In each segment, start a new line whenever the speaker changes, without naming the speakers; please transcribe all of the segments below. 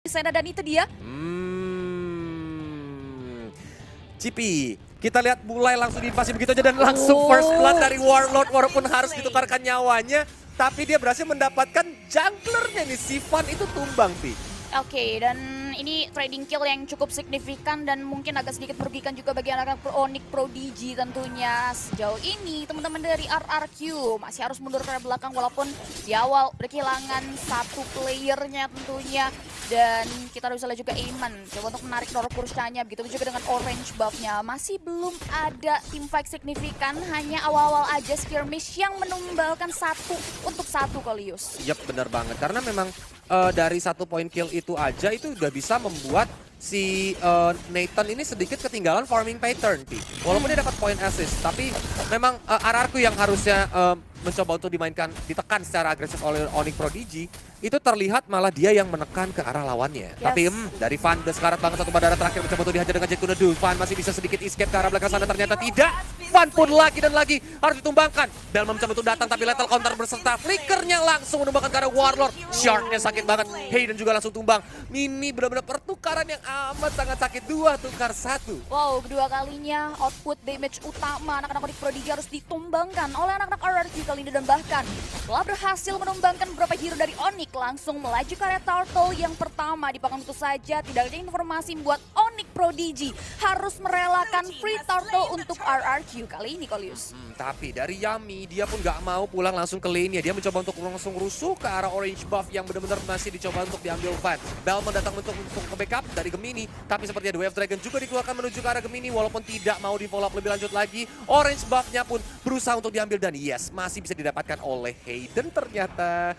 Sena dan itu dia.
Cipi, kita lihat mulai langsung diinvasi begitu aja dan langsung first blood dari Warlord walaupun harus ditukarkan nyawanya. Tapi dia berhasil mendapatkan junglernya nih, Sifan itu tumbang, Pi.
Oke, dan ini trading kill yang cukup signifikan dan mungkin agak sedikit merugikan juga bagi anak-anak Onyx Prodigy tentunya. Sejauh ini teman-teman dari RRQ masih harus mundur ke belakang walaupun di awal berkehilangan satu playernya tentunya. Dan kita bisa lihat juga Aiman coba untuk menarik Noro Purshanya, begitu juga dengan orange buffnya. Masih belum ada teamfight signifikan, hanya awal-awal aja skirmish yang menumbalkan satu untuk satu Kolius.
Yap, benar banget. Karena memang dari satu point kill itu aja itu udah bisa membuat si Nathan ini sedikit ketinggalan farming pattern, Pi. Walaupun dia dapat point assist, tapi memang RRQ yang harusnya mencoba untuk ditekan secara agresif oleh Onyx Prodigy, itu terlihat malah dia yang menekan ke arah lawannya.
Yes.
Tapi dari Van, sekarat banget satu bandara terakhir mencoba untuk dihajar dengan Jet Kunedu. Van masih bisa sedikit escape ke arah belakang sana, ternyata tidak. Van pun lagi dan lagi harus ditumbangkan. Dalma mencoba untuk datang tapi lethal counter berserta flickernya langsung menumbangkan ke arah Warlord. Sharknya sakit banget, Hayden juga langsung tumbang. Ini benar-benar pertukaran yang amat sangat sakit, 2 tukar 1.
Wow, kedua kalinya output damage utama anak-anak Onyx Prodigy harus ditumbangkan oleh anak-anak RRQ kali ini. Dan bahkan setelah berhasil menumbangkan beberapa hero dari Onyx, langsung melaju ke area Turtle yang pertama. Dipakai itu saja, tidak ada informasi membuat Onyx Prodigy harus merelakan free Turtle untuk RRQ kali ini, Kolius.
Tapi dari Yami, dia pun gak mau pulang langsung ke lane-nya. Dia mencoba untuk langsung rusuh ke arah orange buff yang benar-benar masih dicoba untuk diambil Van. Dalma datang untuk ke backup dari Gemini, tapi sepertinya The Wave Dragon juga dikeluarkan menuju ke arah Gemini walaupun tidak mau di follow up lebih lanjut lagi. Orange buff-nya pun berusaha untuk diambil dan yes, masih bisa didapatkan oleh Hayden ternyata.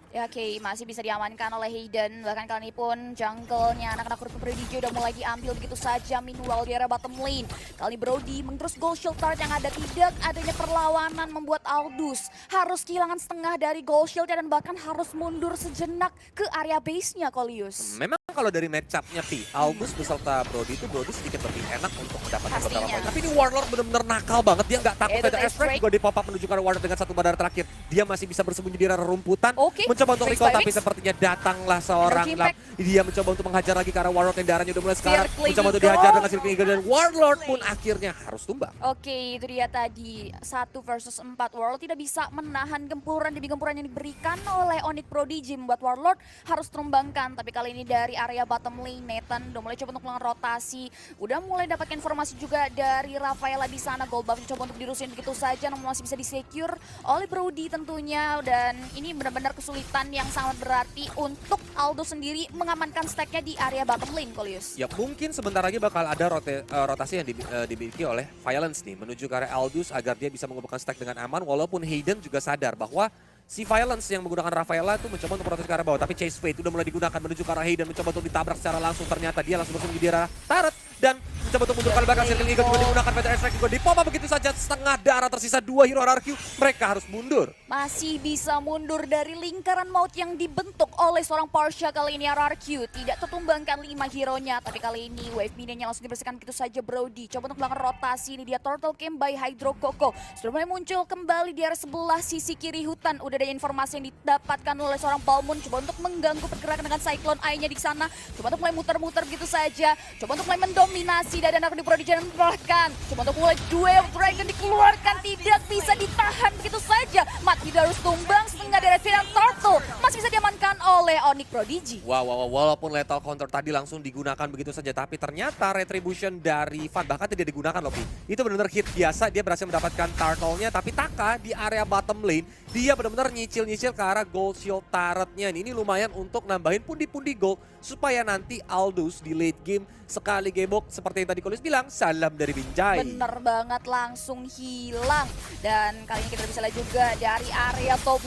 Ya oke, masih bisa diamankan oleh Hayden. Bahkan kali ini pun jungle-nya anak-anak Onyx Prodigy udah mulai diambil begitu saja. Meanwhile di area bottom lane, kali Brody terus gold shield turret yang ada. Tidak adanya perlawanan membuat Aldous harus kehilangan setengah dari gold shield dan bahkan harus mundur sejenak ke area base-nya, Kolius.
Memang kalau dari match-up-nya Pi, Aldous beserta Brody itu Brody sedikit lebih enak untuk mendapatkan beberapa poin. Tapi ini Warlord benar-benar nakal banget, dia nggak takut ada Airstrike juga di pop up menuju ke arah Warlord dengan satu bandar terakhir. Dia masih bisa bersembunyi di area rumputan. Mencoba untuk recall tapi sepertinya datanglah seorang Lam. Dia mencoba untuk menghajar lagi ke arah Warlord yang darahnya udah mulai sekarat. Mencoba untuk dihajar dengan Circling Eagle dan Warlord pun akhirnya harus tumbang.
Oke, itu dia tadi 1 versus 4. Warlord tidak bisa menahan gempuran demi gempuran yang diberikan oleh Onyx Prodigy membuat Warlord harus terumbangkan. Tapi kali ini dari area bottom lane, Nathan udah mulai coba untuk melakukan rotasi. Udah mulai dapatkan informasi juga dari Rafaela di sana. Gold buff coba untuk dirusin begitu saja, namun masih bisa disecure oleh Brody tentunya. Dan ini benar-benar kesulitan yang sangat berarti untuk Aldo sendiri mengamankan stacknya di area bottom lane, Kolius.
Ya mungkin sebentar lagi bakal ada rotasi yang dimiliki oleh Violence nih menuju ke area Aldous agar dia bisa mengumpulkan stack dengan aman walaupun Hayden juga sadar bahwa si Violence yang menggunakan Rafaela itu mencoba untuk protes ke arah bawah, tapi Chase Fate udah mulai digunakan menuju ke arah Hayden, mencoba untuk ditabrak secara langsung, ternyata dia langsung bersembunyi di arah turret dan mencoba untuk mundur ke belakang. Circling Eagle juga digunakan, Peter Airstrike juga dipompa begitu saja, setengah darah tersisa 2 hero RRQ, mereka harus mundur.
Masih bisa mundur dari lingkaran maut yang dibentuk oleh seorang Portia kali ini. RRQ tidak tertumbangkan 5 hero-nya, tapi kali ini wave minion-nya langsung dibersihkan begitu saja. Brody coba untuk melakukan rotasi, ini dia Turtle Camp by Hydro Coco. Sudah mulai muncul kembali di area sebelah sisi kiri hutan. Udah ada informasi yang didapatkan oleh seorang Palmun, coba untuk mengganggu pergerakan dengan Cyclone Eye-nya di sana. Coba untuk mulai muter-muter begitu saja. Coba untuk mulai mendominasi dari anak di Prodigy dan bahkan coba untuk mulai Duel Dragon dikeluarkan, tidak bisa ditahan begitu saja. Mat tidak harus tumbang, setengah dari Viran Turtle masih bisa diamankan oleh Onyx Prodigy.
Wow, walaupun lethal counter tadi langsung digunakan begitu saja, tapi ternyata retribution dari Van bahkan tidak digunakan loh, Pi. Itu benar-benar hit biasa, dia berhasil mendapatkan turtle-nya, tapi Taka di area bottom lane, dia benar-benar nyicil-nyicil ke arah gold shield turret-nya. Ini lumayan untuk nambahin pundi-pundi gold, supaya nanti Aldous di late game sekali gebok seperti yang tadi Kolius bilang, salam dari Binjai.
Bener banget, langsung hilang. Dan kali ini kita bisa lihat juga dari area top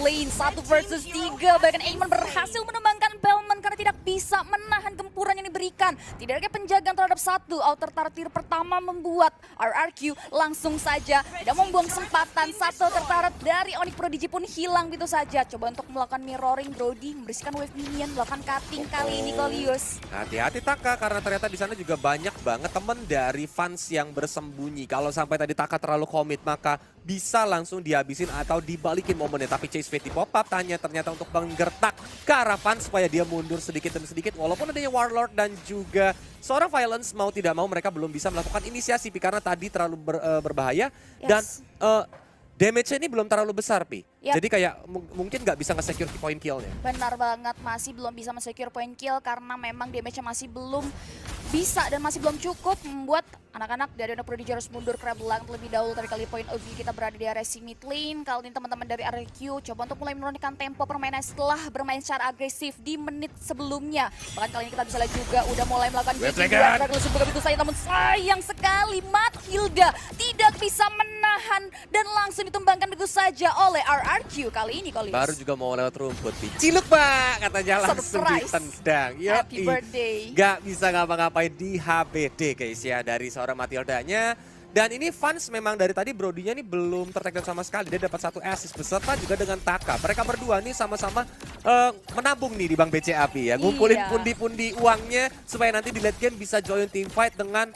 lane 1 versus 3. Bahkan Aiman berhasil menumbangkan Bellman karena tidak bisa menahan gempuran yang diberikan. Tidak ada penjagaan terhadap satu outer target pertama membuat RRQ langsung saja tidak membuang kesempatan. Satu outer turret dari Onyx Prodigy pun hilang gitu saja. Coba untuk melakukan mirroring, Brody membersihkan wave minion, melakukan cutting kali ini Kolius.
Hati-hati Taka, karena ternyata di sana juga banyak banget temen dari fans yang bersembunyi. Kalau sampai tadi Taka terlalu komit, maka bisa langsung dihabisin atau dibalikin momennya. Tapi Chase Fate di pop up ternyata untuk menggertak ke arah fans supaya dia mundur sedikit demi sedikit. Walaupun adanya Warlord dan juga seorang Violence, mau tidak mau mereka belum bisa melakukan inisiasi Pi, karena tadi terlalu berbahaya. Dan damage-nya ini belum terlalu besar Pi.
Yap.
Jadi kayak mungkin nggak bisa nge-secure point kill-nya.
Benar banget, masih belum bisa men-secure point kill karena memang damage-nya masih belum bisa dan masih belum cukup membuat anak-anak dari Onyx Prodigy harus mundur ke belakang terlebih dahulu. Tapi kali point of view kita berada di area mid lane. Kali ini teman-teman dari RRQ coba untuk mulai menurunkan tempo permainan setelah bermain secara agresif di menit sebelumnya. Bahkan kali ini kita bisa lihat juga udah mulai melakukan begitu saja, namun sayang sekali Mathilda tidak bisa menahan dan langsung ditumbangkan begitu saja oleh RRQ kali ini Kolius.
Baru juga mau lewat rumput Pi. Ciluk Pak katanya langsung ditendang.
Happy birthday.
Gak bisa ngapa-ngapain di HBD guys ya dari seorang Mathildanya. Dan ini fans memang dari tadi Brody-nya ini belum tertekan sama sekali. Dia dapat satu assist beserta juga dengan Taka. Mereka berdua nih sama-sama menabung nih di Bank BCA Pi ya. Ngumpulin pundi-pundi uangnya supaya nanti di late game bisa join team fight dengan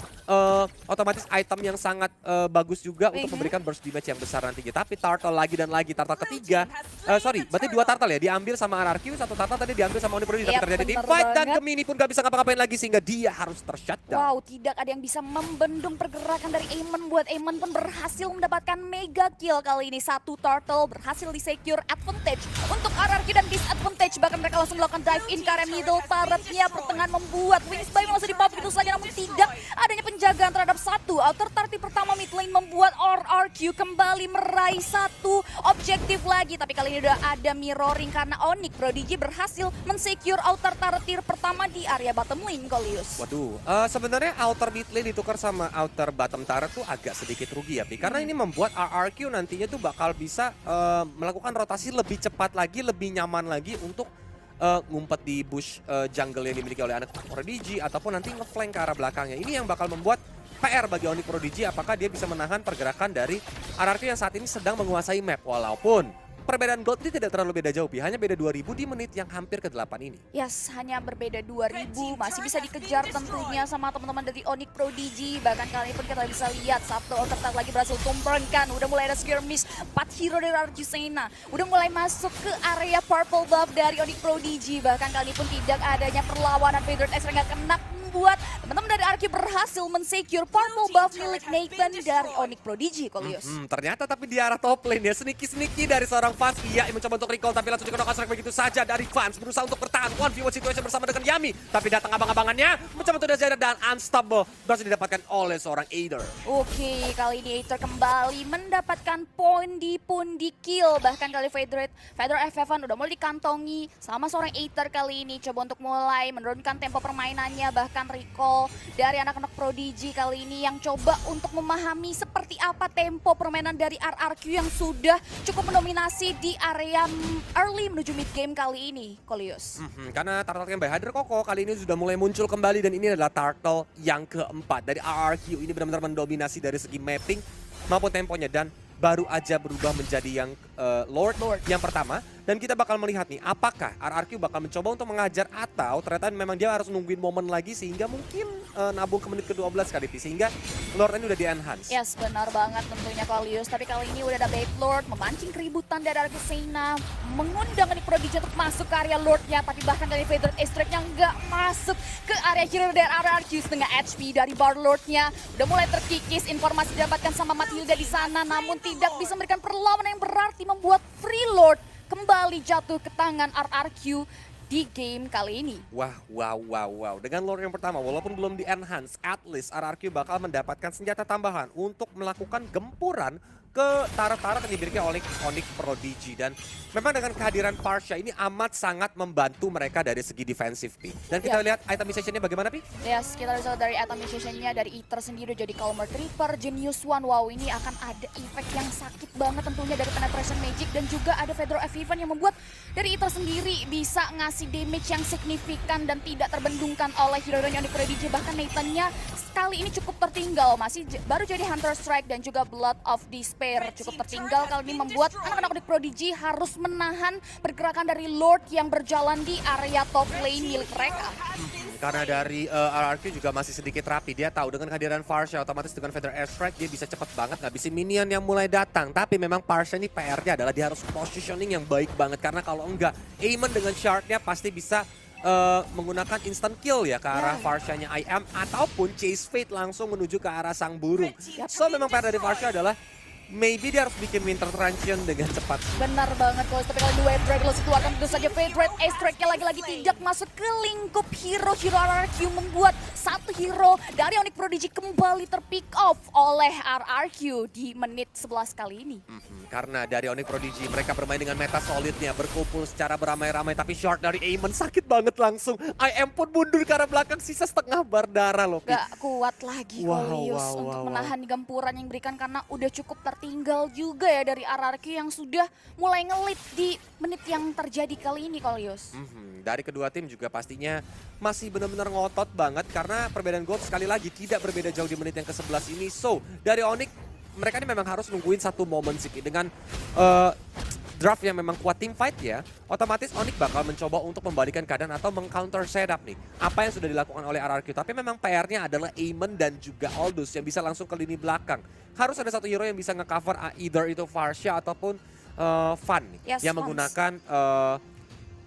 otomatis item yang sangat bagus juga untuk memberikan burst damage yang besar nantinya. Tapi turtle lagi dan lagi, turtle ketiga. Berarti 2 turtle ya, diambil sama RRQ, 1 turtle tadi diambil sama Onyx Prodigy. Tapi terjadi team fight dan Gemini pun gak bisa ngapa-ngapain lagi sehingga dia harus tershutdown.
Wow, tidak ada yang bisa membendung pergerakan dari Aemon. Buat Aemon pun berhasil mendapatkan mega kill kali ini. 1 turtle berhasil di-secure advantage untuk RRQ dan disadvantage. Bahkan mereka langsung melakukan dive in ke area middle turretnya. Pertengahan membuat Wings by langsung di-pop itu saja, namun tidak adanya penjagaan terhadap 1 outer target pertama mid lane membuat RRQ kembali meraih 1 objektif lagi. Tapi kali ini udah ada mirroring karena Onyx Prodigy berhasil men-secure outer turret tier pertama di area bottom lane Kolius.
Waduh, sebenarnya outer mid lane ditukar sama outer bottom turret tuh agak sedikit rugi ya Pi. Karena ini membuat RRQ nantinya tuh bakal bisa melakukan rotasi lebih cepat lagi, lebih nyaman lagi untuk ngumpet di bush jungle yang dimiliki oleh anak Prodigy ataupun nanti ngeflank ke arah belakangnya. Ini yang bakal membuat PR bagi Onyx Prodigy, apakah dia bisa menahan pergerakan dari RRQ yang saat ini sedang menguasai map. Walaupun perbedaan gold ini tidak terlalu beda jauh Pi, hanya beda 2000 di menit yang hampir ke-8 ini.
Yes, hanya berbeda 2000, masih bisa dikejar tentunya sama teman-teman dari Onyx Prodigy. Bahkan kali ini pun kita bisa lihat Sabto Otak lagi berhasil tumbangkan. Udah mulai ada skirmish, 4 hero dari Arjusena. Udah mulai masuk ke area purple buff dari Onyx Prodigy. Bahkan kali ini pun tidak adanya perlawanan Fedorant X yang gak kena, membuat teman-teman dari RRQ berhasil men-secure purple buff milik Nathan dari Onyx Prodigy, Kolius.
Ternyata tapi di arah top lane ya, sneaky dari seorang fans. Iya, mencoba untuk recall tapi langsung dikenok strike begitu saja dari fans. Berusaha untuk bertahan 1v1 situation bersama dengan Yami. Tapi datang abang-abangannya, mencoba untuk Zayda dan unstoppable berhasil didapatkan oleh seorang Aether.
Oke, kali ini Aether kembali mendapatkan poin di pundi kill. Bahkan kali Fedor FF1 udah mulai dikantongi sama seorang Aether kali ini. Coba untuk mulai menurunkan tempo permainannya. Bahkan recall dari anak-anak Prodigy kali ini yang coba untuk memahami seperti apa tempo permainan dari RRQ yang sudah cukup mendominasi di area early menuju mid game kali ini, Kolius.
Karena turtle yang by Hydra Koko kali ini sudah mulai muncul kembali dan ini adalah turtle yang keempat dari RRQ. Ini benar-benar mendominasi dari segi mapping maupun temponya dan baru aja berubah menjadi yang Lord yang pertama. Dan kita bakal melihat nih apakah RRQ bakal mencoba untuk mengajar atau ternyata memang dia harus nungguin momen lagi sehingga mungkin nabung ke menit ke-12 kali Pi, sehingga Lord ini udah di-enhance.
Yes, benar banget tentunya Kolius. Tapi kali ini udah ada Bait Lord memancing keributan dari Arjusena, mengundang nih Prodigy untuk masuk ke area Lordnya. Tapi bahkan dari Fedor Strike yang nggak masuk ke area hero dari RRQ, setengah HP dari Bar Lordnya udah mulai terkikis. Informasi didapatkan sama Mathilda di sana, namun tidak bisa memberikan perlawanan yang berarti membuat Free Lord kembali jatuh ke tangan RRQ di game kali ini.
Wow. Dengan Lord yang pertama, walaupun belum di-enhance, at least RRQ bakal mendapatkan senjata tambahan untuk melakukan gempuran ke turret-turret yang dimiliki oleh Onyx Prodigy. Dan memang dengan kehadiran Farsha ini amat sangat membantu mereka dari segi defensif, Pi. Dan kita lihat itemization-nya bagaimana, Pi?
Yes, kita bisa lihat dari itemization-nya, dari Ether sendiri jadi Calmer Tripper, Genius One. Wow, ini akan ada efek yang sakit banget tentunya dari Penetration Magic. Dan juga ada Fedro F Even yang membuat dari Ether sendiri bisa ngasih damage yang signifikan dan tidak terbendungkan oleh hero-hero Onyx Prodigy. Bahkan Nathan-nya kali ini cukup tertinggal, masih baru jadi Hunter Strike dan juga Blood of Despair. Cukup tertinggal kali ini membuat anak-anak Onyx Prodigy harus menahan pergerakan dari Lord yang berjalan di area top lane milik mereka.
Karena dari RRQ juga masih sedikit rapi. Dia tahu dengan kehadiran Farsha otomatis dengan Feather Airstrike dia bisa cepat banget ngabisin minion yang mulai datang. Tapi memang Farsha ini PR-nya adalah dia harus positioning yang baik banget. Karena kalau enggak, Aemon dengan shard-nya pasti bisa menggunakan instant kill ya ke arah Farsha-nya IM. Ataupun Chase Fate langsung menuju ke arah sang burung. So memang PR dari Farsha adalah maybe dia harus bikin Winter Truncheon dengan cepat.
Benar banget, Kolis. Tapi kalau di Wave Break lo keluarkan tentu saja Fade Red Airstrike-nya lagi-lagi tidak masuk ke lingkup hero-hero RRQ, membuat satu hero dari Onyx Prodigy kembali terpick off oleh RRQ di menit 11 kali ini.
Karena dari Onyx Prodigy mereka bermain dengan meta solidnya, berkumpul secara beramai-ramai, tapi short dari Aemon sakit banget langsung. IM pun mundur ke arah belakang, sisa setengah bar darah loh.
Gak kuat lagi Kolius untuk menahan gempuran yang diberikan karena udah cukup tertinggal juga ya dari RRQ yang sudah mulai ngelit di menit yang terjadi kali ini, Kolius.
Dari kedua tim juga pastinya masih benar-benar ngotot banget karena perbedaan gold sekali lagi tidak berbeda jauh di menit yang ke-11 ini. So, dari Onyx mereka ini memang harus nungguin satu momen sih dengan draft yang memang kuat team fight ya. Otomatis Onyx bakal mencoba untuk membalikan keadaan atau meng-counter setup nih. Apa yang sudah dilakukan oleh RRQ. Tapi memang PR-nya adalah Aemon dan juga Aldous yang bisa langsung ke lini belakang. Harus ada satu hero yang bisa nge-cover either itu Farsha ataupun Fan nih, yang menggunakan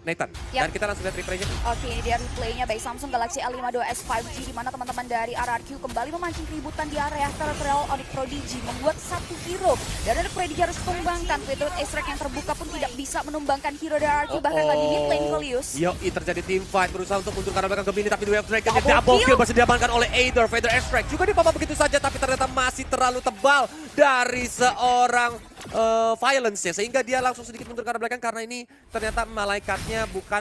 Nathan. Dan kita langsung lihat replaynya.
Oke, ini dia replaynya baik Samsung Galaxy A52s 5G di mana teman-teman dari RRQ kembali memancing keributan di area teritorial Onyx Prodigy, membuat satu hero dari Onyx Prodigy harus tumbangkan. Fedro Airstrike yang terbuka pun tidak bisa menumbangkan hero dari RRQ, bahkan lagi mid lane Kolius.
Yoi, terjadi team fight berusaha untuk mundur karena belakang ke Bini, tapi Wave Dragon double kill berhasil diamankan oleh Aether. Feather Airstrike juga dipapa begitu saja, tapi ternyata masih terlalu tebal dari seorang Violence-nya, sehingga dia langsung sedikit mundur ke arah belakang karena ini ternyata malaikatnya bukan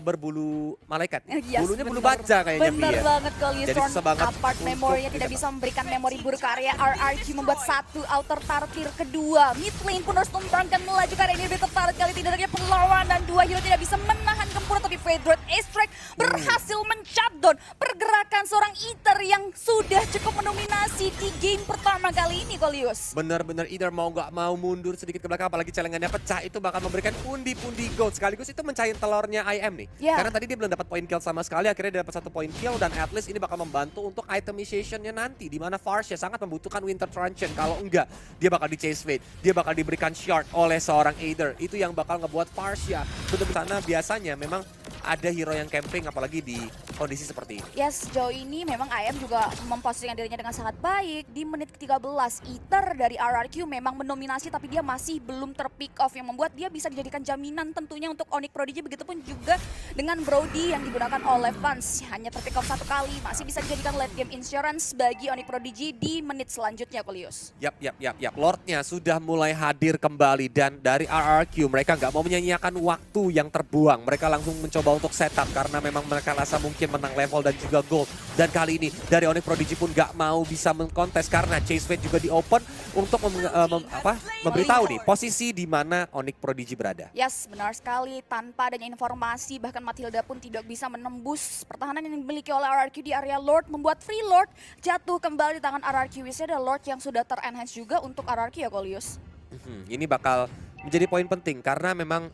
berbulu malaikat. Bulunya bulu baja kayaknya.
Bener banget Kolius.
Jadi susah banget
apart memorinya tidak bisa memberikan memori buruk ke area RRQ, membuat satu outer turret tier kedua. Mid lane pun harus tumpangkan melaju karena ini lebih tertarik kali tidak ada perlawanan. Dua hero tidak bisa menahan gempuran, tapi Fedro Airstrike berhasil men-shutdown pergerakan seorang Ether yang sudah cukup mendominasi di game pertama kali ini, Kolius.
Bener-bener Ether mau gak mau mundur sedikit ke belakang, apalagi celengannya pecah, itu bakal memberikan pundi-pundi gold. Sekaligus itu mencahin telurnya IM nih. Karena tadi dia belum dapat poin kill sama sekali, akhirnya dia dapat satu poin kill dan at least ini bakal membantu untuk itemization-nya nanti, di mana Farsha sangat membutuhkan Winter Truncheon. Kalau enggak, dia bakal di chase fate, dia bakal diberikan shard oleh seorang Aether. Itu yang bakal ngebuat Farsha benar-benar sana biasanya memang ada hero yang camping apalagi di kondisi seperti ini.
Yes, sejauh ini memang IM juga memposisikan dirinya dengan sangat baik. Di menit ke-13, Ether dari RRQ memang mendominasi tapi dia masih belum terpick off yang membuat dia bisa dijadikan jaminan tentunya untuk Onyx Prodigy. Begitupun juga dengan Brody yang digunakan oleh Vance. Hanya terpick off satu kali, masih bisa dijadikan late game insurance bagi Onyx Prodigy di menit selanjutnya, Kolius.
Yap. Lordnya sudah mulai hadir kembali dan dari RRQ mereka nggak mau menyanyiakan waktu yang terbuang. Mereka langsung mencoba untuk setup karena memang mereka rasa mungkin menang level dan juga gold. Dan kali ini dari Onyx Prodigy pun nggak mau bisa mengkontes karena Chase Fate juga di open untuk memberitahu nih posisi di mana Onyx Prodigy berada.
Yes, benar sekali. Tanpa adanya informasi, bahkan Matilda pun tidak bisa menembus pertahanan yang dimiliki oleh RRQ di area Lord, membuat Free Lord jatuh kembali di tangan RRQ. Wisnya ada Lord yang sudah ter-enhance juga untuk RRQ ya, Kolius.
Ini bakal menjadi poin penting karena memang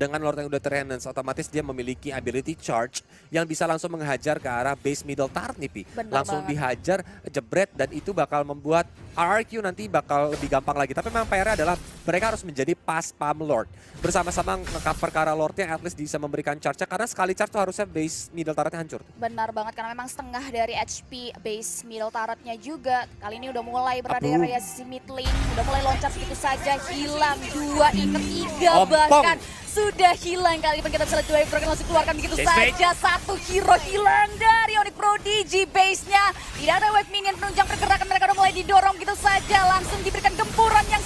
dengan Lord yang udah ter-enhance otomatis dia memiliki ability charge yang bisa langsung menghajar ke arah base middle turret nih Pi. Langsung dihajar, jebret, dan itu bakal membuat RRQ nanti bakal lebih gampang lagi. Tapi memang PR-nya adalah mereka harus menjadi pas pam Lord. Bersama-sama nge-cover ke arah Lordnya at least bisa memberikan charge-nya karena sekali charge tuh harusnya base middle turretnya hancur.
Benar banget karena memang setengah dari HP base middle turretnya juga kali ini udah mulai berada di area sisi mid lane. Udah mulai loncat begitu saja, hilang 2 tiga bahkan sudah hilang. Kali ini kita bisa lihat Wave Dragon langsung keluarkan begitu saja. Satu hero hilang dari Onyx Prodigy base-nya. Tidak ada wave minion penunjang pergerakan, mereka udah mulai didorong begitu saja. Langsung diberikan gempuran yang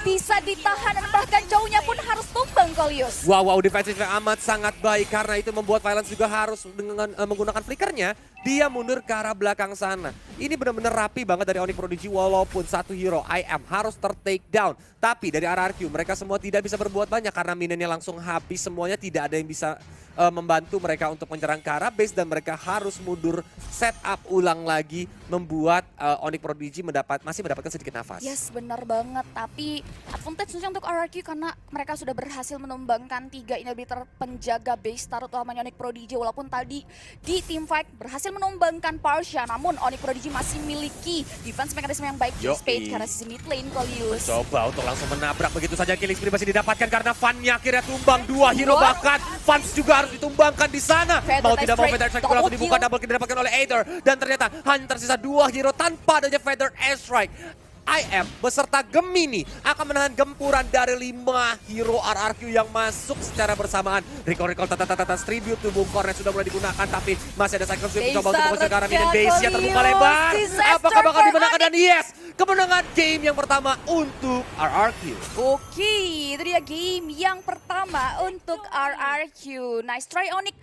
bisa ditahan dan bahkan jauhnya pun harus tumbang Kolius.
Wow, defensifnya amat sangat baik karena itu membuat Violence juga harus dengan menggunakan flickernya. Dia mundur ke arah belakang sana. Ini benar-benar rapi banget dari Onyx Prodigy walaupun satu hero IM harus ter-take down. Tapi dari RRQ mereka semua tidak bisa berbuat banyak karena minionnya langsung habis. Semuanya tidak ada yang bisa membantu mereka untuk menyerang ke arah base dan mereka harus mundur setup ulang lagi membuat Onyx Prodigy masih mendapatkan sedikit nafas.
Yes, benar banget. Tapi advantage-nya untuk RRQ karena mereka sudah berhasil menumbangkan 3 inhibitor penjaga base terutamanya Onyx Prodigy. Walaupun tadi di teamfight berhasil menumbangkan Parsha, namun Onyx Prodigy masih memiliki defense mekanisme yang baik di Spade karena sisi mid lane Kolius.
Coba untuk langsung menabrak begitu saja, killing spree masih didapatkan karena Fan-nya akhirnya tumbang 2 hero bahkan Fans juga harus ditumbangkan di sana. Mau tidak mau Feather Strike langsung dibuka, double kill didapatkan oleh Aether dan ternyata hanya tersisa 2 hero tanpa adanya Feather Strike. IM beserta Gemini akan menahan gempuran dari 5 hero RRQ yang masuk secara bersamaan. Recall tribute to Bung Cornet sudah mulai digunakan tapi masih ada cycle sweep mencoba untuk mengusir ke arah minion base-nya terbuka lebar. Apakah bakal dimenangkan dan yes, kemenangan game yang pertama untuk RRQ.
Oke, itu dia game yang pertama untuk RRQ. Nice try Onyx.